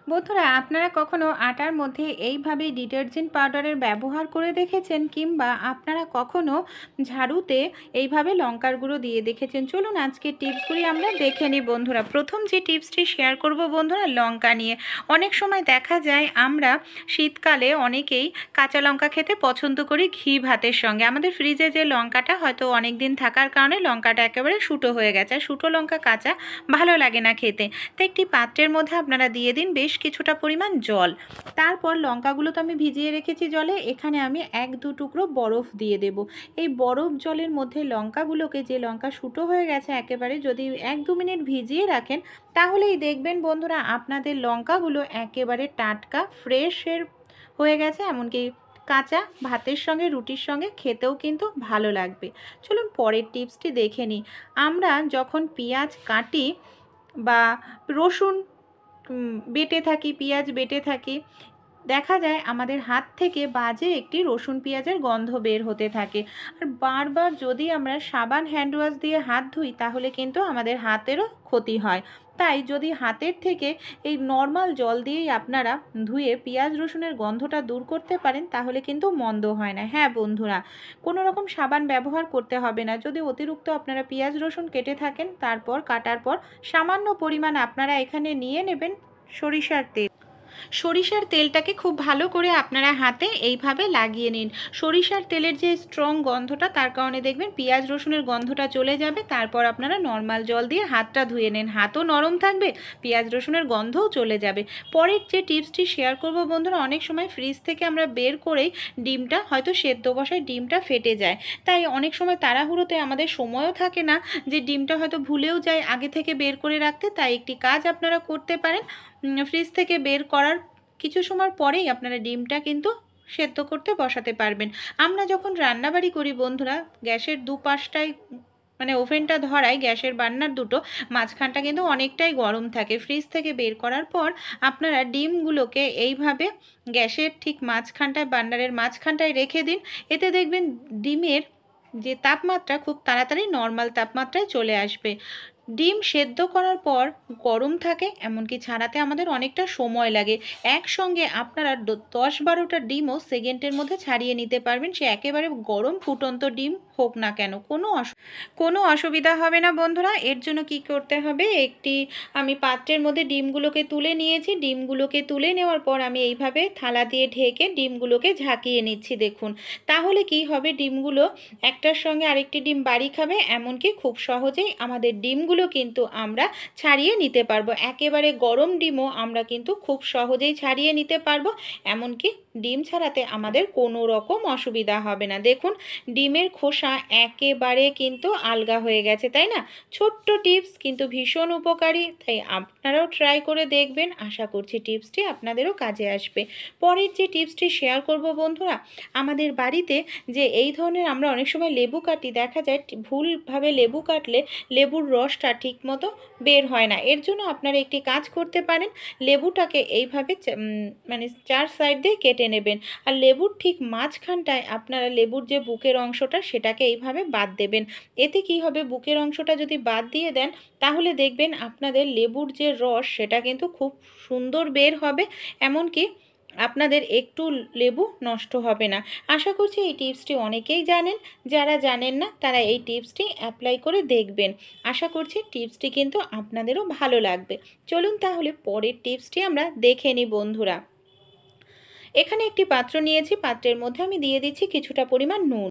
বন্ধুরা, আপনারা কখনো আটার মধ্যে এইভাবে ডিটারজেন্ট পাউডারের ব্যবহার করে দেখেছেন, কিংবা আপনারা কখনো ঝাড়ুতে এইভাবে লঙ্কার গুঁড়ো দিয়ে দেখেছেন? চলুন আজকের টিপসগুলি আমরা দেখে নিই বন্ধুরা। প্রথম যে টিপসটি শেয়ার করব বন্ধুরা, লঙ্কা নিয়ে। অনেক সময় দেখা যায় আমরা শীতকালে অনেকেই কাঁচা লঙ্কা খেতে পছন্দ করি ঘি ভাতের সঙ্গে। আমাদের ফ্রিজে যে লঙ্কাটা হয়তো অনেক দিন থাকার কারণে লঙ্কাটা একেবারে শুটো হয়ে গেছে, আর শুটো লঙ্কা কাঁচা ভালো লাগে না খেতে। তো একটি পাত্রের মধ্যে আপনারা দিয়ে দিন বেশ কিছুটা পরিমাণ জল। তারপর লঙ্কাগুলো তো আমি ভিজিয়ে রেখেছি জলে, এখানে আমি 1-2 টুকরো বরফ দিয়ে দেব। এই বরফ জলের মধ্যে লঙ্কাগুলোকে, যে লঙ্কা শুটো হয়ে গেছে একেবারে, যদি 1-2 মিনিট ভিজিয়ে রাখেন, তাহলেই দেখবেন বন্ধুরা আপনাদের লঙ্কাগুলো একেবারে টাটকা ফ্রেশের হয়ে গেছে। এমনকি কাঁচা ভাতের সঙ্গে, রুটির সঙ্গে খেতেও কিন্তু ভালো লাগবে। চলুন পরের টিপসটি দেখে নিই। আমরা যখন পেঁয়াজ কাটি বা রসুন বেটে থাকি, পেঁয়াজ বেটে থাকি, দেখা যায় আমাদের হাত থেকে বাজে একটি রসুন পেঁয়াজের গন্ধ বের হতে থাকে। আর বারবার যদি আমরা সাবান হ্যান্ড ওয়াশ দিয়ে হাত ধুই, তাহলে কিন্তু আমাদের হাতেরও ক্ষতি হয়। তাই যদি হাতের থেকে এই নর্মাল জল দিয়েই আপনারা ধুয়ে পেঁয়াজ রসুনের গন্ধটা দূর করতে পারেন, তাহলে কিন্তু মন্দ হয় না। হ্যাঁ বন্ধুরা, কোনো রকম সাবান ব্যবহার করতে হবে না। যদি অতিরিক্ত আপনারা পেঁয়াজ রসুন কেটে থাকেন, তারপর কাটার পর সামান্য পরিমাণ আপনারা এখানে নিয়ে নেবেন সরিষার তেল। সরিষার তেলটাকে খুব ভালো করে আপনারা হাতে এইভাবে লাগিয়ে নিন। সরিষার তেলের যে স্ট্রং গন্ধটা, তার কারণে দেখবেন পেঁয়াজ রসুনের গন্ধটা চলে যাবে। তারপর আপনারা নর্মাল জল দিয়ে হাতটা ধুয়ে নিন, হাতও নরম থাকবে, পেঁয়াজ রসুনের গন্ধও চলে যাবে। পরের যে টিপসটি শেয়ার করব বন্ধুরা, অনেক সময় ফ্রিজ থেকে আমরা বের করেই ডিমটা হয়তো সেদ্ধ বসায়, ডিমটা ফেটে যায়। তাই অনেক সময় তাড়াহুড়োতে আমাদের সময়ও থাকে না, যে ডিমটা হয়তো ভুলেও যায় আগে থেকে বের করে রাখতে। তাই একটি কাজ আপনারা করতে পারেন, ফ্রিজ থেকে বের করার কিছু সময় পরেই আপনারা ডিমটা কিন্তু সেদ্ধ করতে বসাতে পারবেন। আমরা যখন রান্নাবাড়ি করি বন্ধুরা, গ্যাসের দুপাশটায় মানে ওভেনটা ধরাই, গ্যাসের বার্নার দুটো মাঝখানটা কিন্তু অনেকটাই গরম থাকে। ফ্রিজ থেকে বের করার পর আপনারা ডিমগুলোকে এইভাবে গ্যাসের ঠিক মাঝখানটায়, বার্নারের মাঝখানটায় রেখে দিন। এতে দেখবেন ডিমের যে তাপমাত্রা খুব তাড়াতাড়ি নর্মাল তাপমাত্রায় চলে আসবে। ডিম সেদ্ধ করার পর গরম থাকে, এমনকি ছাড়াতে আমাদের অনেকটা সময় লাগে। একসঙ্গে আপনারা 10-12টা ডিমও সেকেন্ডের মধ্যে ছাড়িয়ে নিতে পারবেন, সে একেবারে গরম ফুটন্ত ডিম হোক না কেন। কোনো অসুবিধা হবে না বন্ধুরা। এর জন্য কি করতে হবে, আমি পাত্রের মধ্যে ডিমগুলোকে তুলে নিয়েছি। ডিমগুলোকে তুলে নেওয়ার পর আমি এইভাবে থালা দিয়ে ঢেকে ডিমগুলোকে ঝাঁকিয়ে নিচ্ছি। দেখুন, তাহলে কি হবে, ডিমগুলো একটার সঙ্গে আরেকটি ডিম বাড়ি খাবে। এমনকি খুব সহজেই আমাদের ডিমগুলো কিন্তু আমরা ছাড়িয়ে নিতে পারবো। একেবারে গরম ডিমও আমরা কিন্তু খুব সহজেই ছাড়িয়ে নিতে পারবো। এমনকি ডিম ছাড়াতে আমাদের কোনো রকম অসুবিধা হবে না। দেখুন, ডিমের খোসা একেবারে কিন্তু আলগা হয়ে গেছে, তাই না? ছোট্ট টিপস কিন্তু ভীষণ উপকারী, তাই আপনারাও ট্রাই করে দেখবেন। আশা করছি টিপসটি আপনাদেরও কাজে আসবে। পরের যে টিপসটি শেয়ার করব বন্ধুরা, আমাদের বাড়িতে যে এই ধরনের আমরা অনেক সময় লেবু কাটি, দেখা যায় ভুলভাবে লেবু কাটলে লেবুর রসটা ঠিকমতো বের হয় না। এর জন্য আপনারা একটি কাজ করতে পারেন, লেবুটাকে এইভাবে মানে 4 সাইড দিয়ে কেটে নেবেন। আর লেবুর ঠিক মাঝখানটায় আপনারা লেবুর যে বুকের অংশটা, সেটাকে এইভাবে বাদ দেবেন। এতে কি হবে, বুকের অংশটা যদি বাদ দিয়ে দেন, তাহলে দেখবেন আপনাদের লেবুর যে রস, সেটা কিন্তু খুব সুন্দর বের হবে। এমনকি আপনাদের একটু লেবু নষ্ট হবে না। আশা করছি এই টিপসটি অনেকেই জানেন। যারা জানেন না, তারা এই টিপসটি অ্যাপ্লাই করে দেখবেন। আশা করছি টিপসটি কিন্তু আপনাদেরও ভালো লাগবে। চলুন তাহলে পরের টিপসটি আমরা দেখে নিই বন্ধুরা। এখানে একটি পাত্র নিয়েছি, পাত্রের মধ্যে আমি দিয়ে দিচ্ছি কিছুটা পরিমাণ নুন।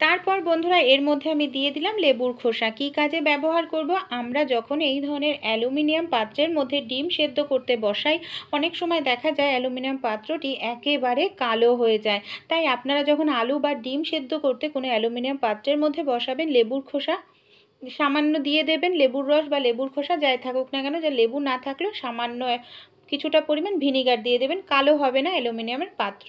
তারপর বন্ধুরা এর মধ্যে আমি দিয়ে দিলাম লেবুর খোসা। কী কাজে ব্যবহার করব, আমরা যখন এই ধরনের অ্যালুমিনিয়াম পাত্রের মধ্যে ডিম সেদ্ধ করতে বসাই, অনেক সময় দেখা যায় অ্যালুমিনিয়াম পাত্রটি একেবারে কালো হয়ে যায়। তাই আপনারা যখন আলু বা ডিম সেদ্ধ করতে কোনো অ্যালুমিনিয়াম পাত্রের মধ্যে বসাবেন, লেবুর খোসা সামান্য দিয়ে দেবেন। লেবুর রস বা লেবুর খোসা যাই থাকুক না কেন, যে লেবু না থাকলেও সামান্য কিছুটা পরিমাণ ভিনিগার দিয়ে দেবেন, কালো হবে না অ্যালুমিনিয়ামের পাত্র।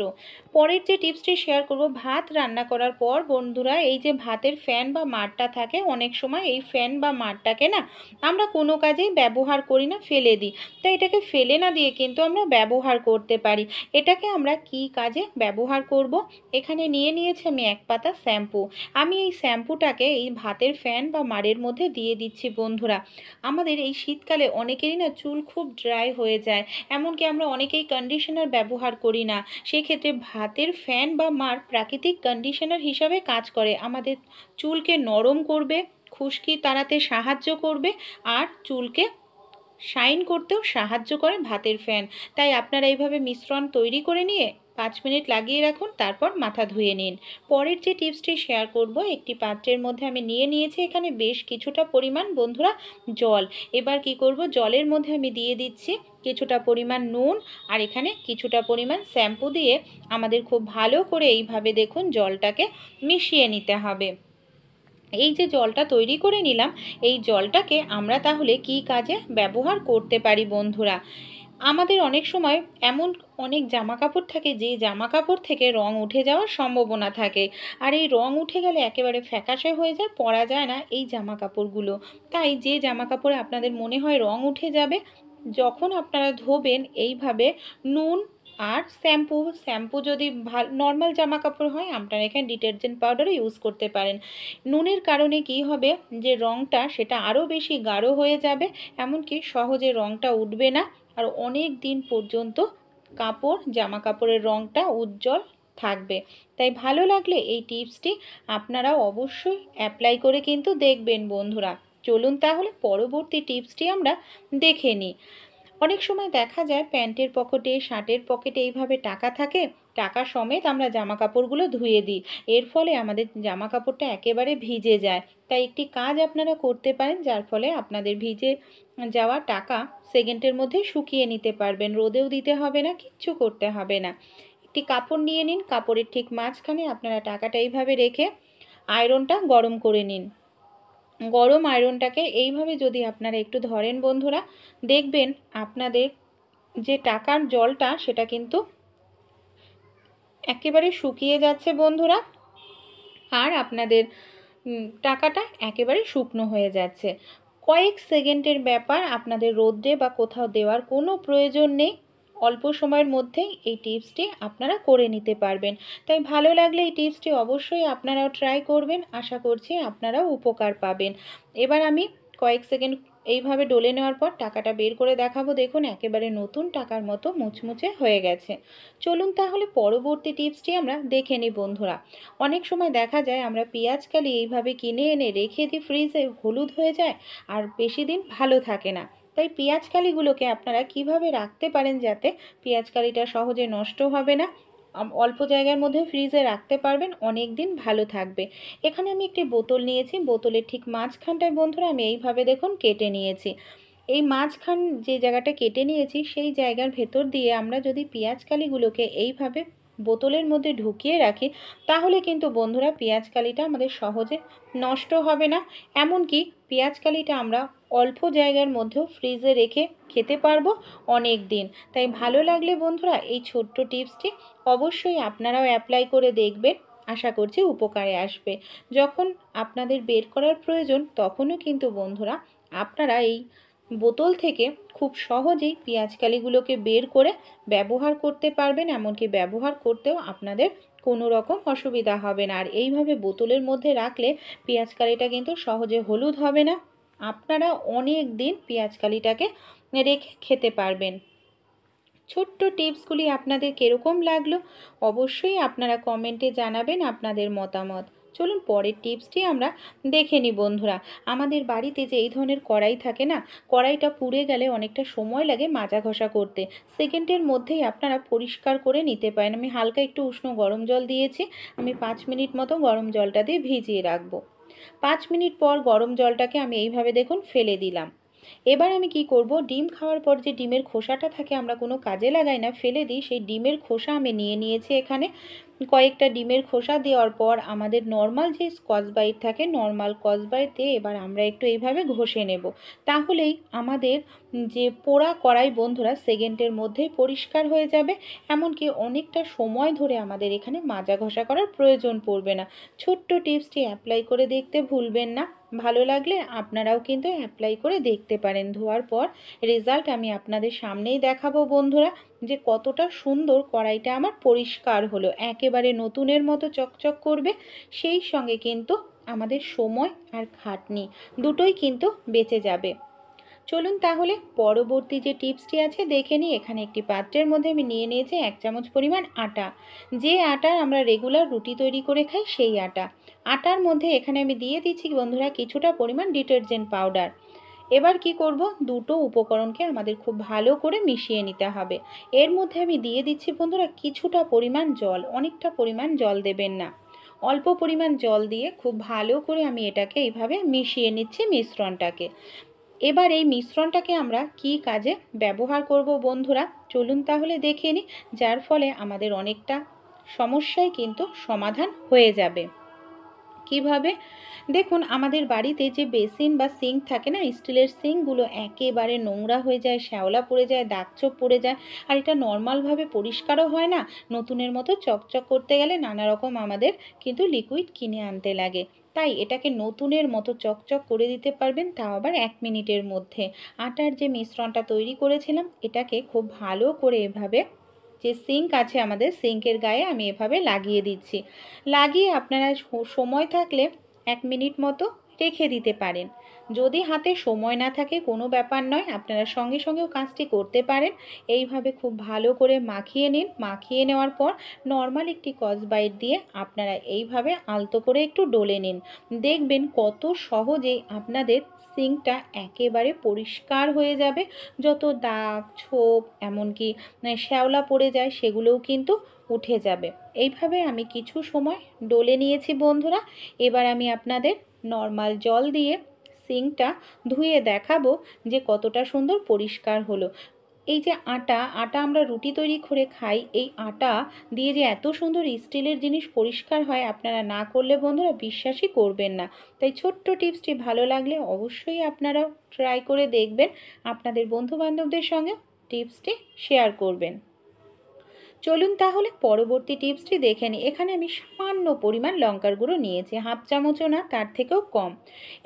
পরের যে টিপসটি শেয়ার করব, ভাত রান্না করার পর বন্ধুরা এই যে ভাতের ফ্যান বা মাড়টা থাকে, অনেক সময় এই ফ্যান বা মাড়টাকে না আমরা কোনো কাজেই ব্যবহার করি না, ফেলে দিই। তো এটাকে ফেলে না দিয়ে কিন্তু আমরা ব্যবহার করতে পারি। এটাকে আমরা কি কাজে ব্যবহার করব, এখানে নিয়ে নিয়েছি আমি 1 পাতা শ্যাম্পু। আমি এই শ্যাম্পুটাকে এই ভাতের ফ্যান বা মাড়ের মধ্যে দিয়ে দিচ্ছি বন্ধুরা। আমাদের এই শীতকালে অনেকেরই না চুল খুব ড্রাই হয়ে যায়, যায়। এমনকি আমরা অনেকেই কন্ডিশনার ব্যবহার করি না, সেক্ষেত্রে ভাতের ফ্যান বা মার প্রাকৃতিক কন্ডিশনার হিসাবে কাজ করে, আমাদের চুলকে নরম করবে, খুশকি তাড়াতে সাহায্য করবে, আর চুলকে শাইন করতেও সাহায্য করে ভাতের ফ্যান। তাই আপনারা এইভাবে মিশ্রণ তৈরি করে নিয়ে 5 মিনিট লাগিয়ে রাখুন, তারপর মাথা ধুয়ে নিন। পরের যে টিপসটি শেয়ার করব, একটি পাত্রের মধ্যে আমি নিয়ে নিয়েছি এখানে বেশ কিছুটা পরিমাণ বন্ধুরা জল। এবার কি করব, জলের মধ্যে আমি দিয়ে দিচ্ছি কিছুটা পরিমাণ নুন, আর এখানে কিছুটা পরিমাণ শ্যাম্পু দিয়ে আমাদের খুব ভালো করে এইভাবে দেখুন জলটাকে মিশিয়ে নিতে হবে। এই যে জলটা তৈরি করে নিলাম, এই জলটাকে আমরা তাহলে কি কাজে ব্যবহার করতে পারি বন্ধুরা? আমাদের অনেক সময় এমন অনেক জামা কাপড় থাকে যে জামা কাপড় থেকে রং উঠে যাওয়ার সম্ভাবনা থাকে, আর এই রং উঠে গেলে একেবারে ফ্যাকাশে হয়ে যায়, পরা যায় না এই জামা কাপড়গুলো। তাই যে জামা কাপড়ে আপনাদের মনে হয় রং উঠে যাবে, যখন আপনারা ধোবেন এইভাবে নুন আর শ্যাম্পু যদি নর্মাল জামা কাপড় হয় আপনারা এখানে ডিটারজেন্ট পাউডারও ইউজ করতে পারেন। নুনের কারণে কি হবে, যে রংটা সেটা আরও বেশি গাঢ় হয়ে যাবে, এমনকি সহজে রংটা উঠবে না, আর অনেক দিন পর্যন্ত জামা কাপড়ের রংটা উজ্জ্বল থাকবে। তাই ভালো লাগলে এই টিপসটি আপনারাও অবশ্যই অ্যাপ্লাই করে কিন্তু দেখবেন বন্ধুরা। চলুন তাহলে পরবর্তী টিপসটি আমরা দেখে নিই। অনেক সময় দেখা যায় প্যান্টের পকেটে, শার্টের পকেটে এইভাবে টাকা থাকে, টাকা সমেত আমরা জামা কাপড়গুলো ধুয়ে দিই, এর ফলে আমাদের জামা কাপড়টা একেবারে ভিজে যায়। তাই একটি কাজ আপনারা করতে পারেন, যার ফলে আপনাদের ভিজে যাওয়া টাকা সেকেন্ডের মধ্যে শুকিয়ে নিতে পারবেন, রোদেও দিতে হবে না, কিচ্ছু করতে হবে না। একটি কাপড় নিয়ে নিন, কাপড়ের ঠিক মাঝখানে আপনারা টাকাটা এইভাবে রেখে আয়রনটা গরম করে নিন। গরম আয়রনটাকে এইভাবে যদি আপনারা একটু ধরেন বন্ধুরা, দেখবেন আপনাদের যে টাকার জলটা সেটা কিন্তু একেবারে শুকিয়ে যাচ্ছে বন্ধুরা, আর আপনাদের টাকাটা একেবারে শুকনো হয়ে যাচ্ছে। কয়েক সেকেন্ডের ব্যাপার, আপনাদের রোদ্রে বা কোথাও দেওয়ার কোনো প্রয়োজন নেই, অল্প সময়ের মধ্যেই এই টিপসটি আপনারা করে নিতে পারবেন। তাই ভালো লাগলে এই টিপসটি অবশ্যই আপনারাও ট্রাই করবেন, আশা করছি আপনারাও উপকার পাবেন। এবার আমি কয়েক সেকেন্ড এইভাবে ডলে নেওয়ার পর টাকাটা বের করে দেখাবো, দেখুন একেবারে নতুন টাকার মতো মুচমুচে হয়ে গেছে। চলুন তাহলে পরবর্তী টিপসটি আমরা দেখে নিই বন্ধুরা। অনেক সময় দেখা যায় আমরা পেঁয়াজকালি এইভাবে কিনে এনে রেখে দিই ফ্রিজে, হলুদ হয়ে যায় আর বেশি দিন ভালো থাকে না। তাই পেঁয়াজকালিগুলোকে আপনারা কিভাবে রাখতে পারেন যাতে পেঁয়াজকালিটা সহজে নষ্ট হবে না, অল্প জায়গার মধ্যে ফ্রিজে রাখতে পারবেন, অনেক দিন ভালো থাকবে। এখানে আমি একটি বোতল নিয়েছি, বোতলের ঠিক মাঝখানটায় বন্ধুরা আমি এইভাবে দেখুন কেটে নিয়েছি। এই মাঝখান যে জায়গাটা কেটে নিয়েছি সেই জায়গার ভেতর দিয়ে আমরা যদি পেঁয়াজকালিগুলোকে এইভাবে বোতলের মধ্যে ঢুকিয়ে রাখি, তাহলে কিন্তু বন্ধুরা পেঁয়াজকালিটা আমাদের সহজে নষ্ট হবে না, এমনকি পেঁয়াজকালিটা আমরা অল্প জায়গার মধ্যেও ফ্রিজে রেখে খেতে পারবো অনেক দিন। তাই ভালো লাগলে বন্ধুরা এই ছোট্ট টিপসটি অবশ্যই আপনারাও অ্যাপ্লাই করে দেখবেন, আশা করছি উপকারে আসবে। যখন আপনাদের বের করার প্রয়োজন তখনও কিন্তু বন্ধুরা আপনারা এই বোতল থেকে খুব সহজেই পেঁয়াজকালিগুলোকে বের করে ব্যবহার করতে পারবেন, এমনকি ব্যবহার করতেও আপনাদের কোনো রকম অসুবিধা হবে না। আর এইভাবে বোতলের মধ্যে রাখলে পেঁয়াজকালিটা কিন্তু সহজে হলুদ হবে না, আপনারা অনেক দিন পেঁয়াজকালিটাকে রেখে খেতে পারবেন। ছোট্ট টিপসগুলি আপনাদের কীরকম লাগলো অবশ্যই আপনারা কমেন্টে জানাবেন আপনাদের মতামত। চলুন পরের টিপসটি আমরা দেখে নিই বন্ধুরা। আমাদের বাড়িতে যে এই ধরনের কড়াই থাকে না, কড়াইটা পুড়ে গেলে অনেকটা সময় লাগে মাজা ঘষা করতে, সেকেন্ডের মধ্যেই আপনারা পরিষ্কার করে নিতে পারেন। আমি হালকা একটু উষ্ণ গরম জল দিয়েছি, আমি 5 মিনিট মতো গরম জলটা দিয়ে ভিজিয়ে রাখবো। 5 মিনিট পর গরম জলটাকে আমি এইভাবে দেখুন ফেলে দিলাম। এবার আমি কি করব, ডিম খাওয়ার পর যে ডিমের খোসাটা থাকে আমরা কোনো কাজে লাগাই না, ফেলে দিই, সেই ডিমের খোসা আমি নিয়ে নিয়েছি এখানে। কয়েকটা ডিমের খোসা দেওয়ার পর আমাদের নর্মাল যে স্কচ ব্রাইট থাকে, নর্মাল স্কচ ব্রাইট দিয়ে এবার আমরা একটু এইভাবে ঘষে নেব, তাহলেই আমাদের যে পোড়া কড়াই বন্ধুরা সেকেন্ডের মধ্যেই পরিষ্কার হয়ে যাবে, এমনকি অনেকটা সময় ধরে আমাদের এখানে মাজা ঘষা করার প্রয়োজন পড়বে না। ছোট্ট টিপসটি অ্যাপ্লাই করে দেখতে ভুলবেন না, ভালো লাগলে আপনারাও কিন্তু অ্যাপ্লাই করে দেখতে পারেন। ধোয়ার পর রেজাল্ট আমি আপনাদের সামনেই দেখাবো বন্ধুরা, যে কতটা সুন্দর কড়াইটা আমার পরিষ্কার হলো, একেবারে নতুনের মতো চকচক করবে, সেই সঙ্গে কিন্তু আমাদের সময় আর খাটনি দুটোই কিন্তু বেঁচে যাবে। চলুন তাহলে পরবর্তী যে টিপসটি আছে দেখে নিই। এখানে একটি পাত্রের মধ্যে আমি নিয়ে নিয়েছি 1 চামচ পরিমাণ আটা, যে আটার আমরা রেগুলার রুটি তৈরি করে খাই সেই আটা। আটার মধ্যে এখানে আমি দিয়ে দিচ্ছি বন্ধুরা কিছুটা পরিমাণ ডিটারজেন্ট পাউডার। এবার কি করব, দুটো উপকরণকে আমাদের খুব ভালো করে মিশিয়ে নিতে হবে। এর মধ্যে আমি দিয়ে দিচ্ছি বন্ধুরা কিছুটা পরিমাণ জল, অনেকটা পরিমাণ জল দেবেন না, অল্প পরিমাণ জল দিয়ে খুব ভালো করে আমি এটাকে এইভাবে মিশিয়ে নিচ্ছি মিশ্রণটাকে। এবার এই মিশ্রণটাকে আমরা কি কাজে ব্যবহার করব বন্ধুরা, চলুন তাহলে দেখে নিই, যার ফলে আমাদের অনেকটা সমস্যাই কিন্তু সমাধান হয়ে যাবে। কিভাবে? দেখুন, আমাদের বাড়িতে যে বেসিন বা সিঙ্ক থাকে না, স্টিলের সিঙ্কগুলো একেবারে নোংরা হয়ে যায়, শ্যাওলা পড়ে যায়, দাগছোপ পড়ে যায়, আর এটা নর্মালভাবে পরিষ্কারও হয় না। নতুনের মতো চকচক করতে গেলে নানা রকম আমাদের কিন্তু লিকুইড কিনে আনতে লাগে। তাই এটাকে নতুনের মতো চকচক করে দিতে পারবেন, তাও আবার 1 মিনিটের মধ্যে। আটার যে মিশ্রণটা তৈরি করেছিলাম এটাকে খুব ভালো করে এভাবে, যে সিঙ্ক আছে আমাদের সিঙ্কের গায়ে আমি এভাবে লাগিয়ে দিচ্ছি। লাগিয়ে আপনারা সময় থাকলে 1 মিনিট মতো রেখে দিতে পারেন। যদি হাতে সময় না থাকে কোনো ব্যাপার নয়, আপনারা সঙ্গে সঙ্গেও কাজটি করতে পারেন। এইভাবে খুব ভালো করে মাখিয়ে নিন। মাখিয়ে নেওয়ার পর নর্মাল একটি স্কচ-ব্রাইট দিয়ে আপনারা এইভাবে আলতো করে একটু ডলে নিন। দেখবেন কত সহজেই আপনাদের সিঙ্কটা একেবারে পরিষ্কার হয়ে যাবে। যত দাগ ছোপ এমনকি শ্যাওলা পড়ে যায় সেগুলোও কিন্তু উঠে যাবে। এইভাবে আমি কিছু সময় ডলে নিয়েছি বন্ধুরা। এবার আমি আপনাদের নর্মাল জল দিয়ে সিঙ্কটা ধুয়ে দেখাবো যে কতটা সুন্দর পরিষ্কার হলো। এই যে আটা আমরা রুটি তৈরি করে খাই, এই আটা দিয়ে যে এত সুন্দর স্টিলের জিনিস পরিষ্কার হয়, আপনারা না করলে বন্ধুরা বিশ্বাসই করবেন না। তাই ছোট্ট টিপসটি ভালো লাগলে অবশ্যই আপনারাও ট্রাই করে দেখবেন, আপনাদের বন্ধুবান্ধবদের সঙ্গে টিপসটি শেয়ার করবেন। চলুন তাহলে পরবর্তী টিপসটি দেখে নিই। এখানে আমি সামান্য পরিমাণ লঙ্কার গুঁড়ো নিয়েছি, 1/2 চামচও না, তার থেকেও কম।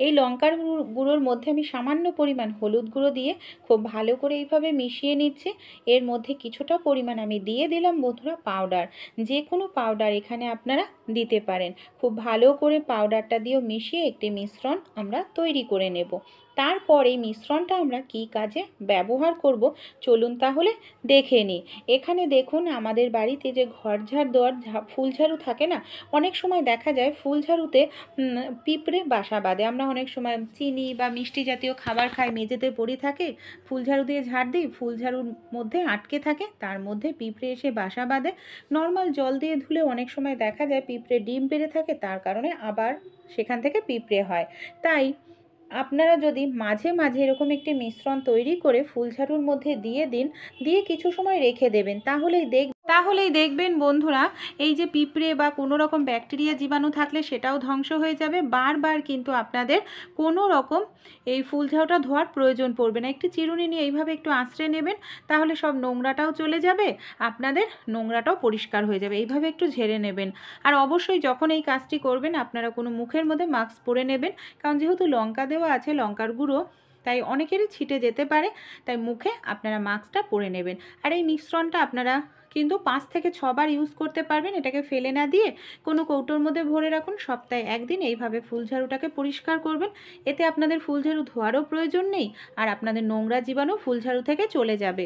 এই লঙ্কার গুঁড়োর মধ্যে আমি সামান্য পরিমাণ হলুদ গুঁড়ো দিয়ে খুব ভালো করে এইভাবে মিশিয়ে নিচ্ছি। এর মধ্যে কিছুটা পরিমাণ আমি দিয়ে দিলাম বন্ধুরা পাউডার, যে কোনো পাউডার এখানে আপনারা দিতে পারেন। খুব ভালো করে পাউডারটা দিয়েও মিশিয়ে একটি মিশ্রণ আমরা তৈরি করে নেব। তারপর এই মিশ্রণটা আমরা কি কাজে ব্যবহার করব চলুন তাহলে দেখে নিই। এখানে দেখুন, আমাদের বাড়িতে যে ঘর ঝাড় দেওয়ার ফুল ঝাড়ু থাকে না, অনেক সময় দেখা যায় ফুল ঝাড়ুতে পিঁপড়ে বাসা বাঁধে। আমরা অনেক সময় চিনি বা মিষ্টি জাতীয় খাবার খাই, মেঝেতে পড়ে থাকে, ফুল ঝাড়ু দিয়ে ঝাড় দিই, ফুল ঝাড়ুর মধ্যে আটকে থাকে, তার মধ্যে পিঁপড়ে এসে বাসা বাঁধে। নর্মাল জল দিয়ে ধুলে অনেক সময় দেখা যায় পিঁপড়ে ডিম পেড়ে থাকে, তার কারণে আবার সেখান থেকে পিঁপড়ে হয়। তাই আপনারা যদি মাঝে মাঝে এরকম একটি মিশ্রণ তৈরি করে ফুলঝাড়ুর মধ্যে দিয়ে দিন, দিয়ে কিছু সময় রেখে দেবেন, তাহলেই দেখবেন বন্ধুরা, এই যে পিঁপড়ে বা কোনো রকম ব্যাকটেরিয়া জীবাণু থাকলে সেটাও ধ্বংস হয়ে যাবে। বারবার কিন্তু আপনাদের কোনো রকম এই ফুলঝাড়ুটা ধোয়ার প্রয়োজন পড়বে না। একটি চিরুনি নিয়ে এইভাবে একটু আঁচড়ে নেবেন, তাহলে সব নোংরাটাও চলে যাবে, আপনাদের নোংরাটাও পরিষ্কার হয়ে যাবে। এইভাবে একটু ঝেড়ে নেবেন। আর অবশ্যই যখন এই কাজটি করবেন আপনারা কোনো মুখের মধ্যে মাস্ক পরে নেবেন, কারণ যেহেতু লঙ্কা দেওয়া আছে, লঙ্কার গুঁড়ো, তাই অনেকেরই ছিটে যেতে পারে, তাই মুখে আপনারা মাস্কটা পরে নেবেন। আর এই মিশ্রণটা আপনারা কিন্তু 5 থেকে 6 বার ইউজ করতে পারবেন। এটাকে ফেলে না দিয়ে কোনো কৌটোর মধ্যে ভরে রাখুন। সপ্তাহে 1 দিন এইভাবে ফুলঝাড়ুটাকে পরিষ্কার করবেন। এতে আপনাদের ফুলঝাড়ু ধোয়ারও প্রয়োজন নেই, আর আপনাদের নোংরা জীবাণু ফুলঝাড়ু থেকে চলে যাবে।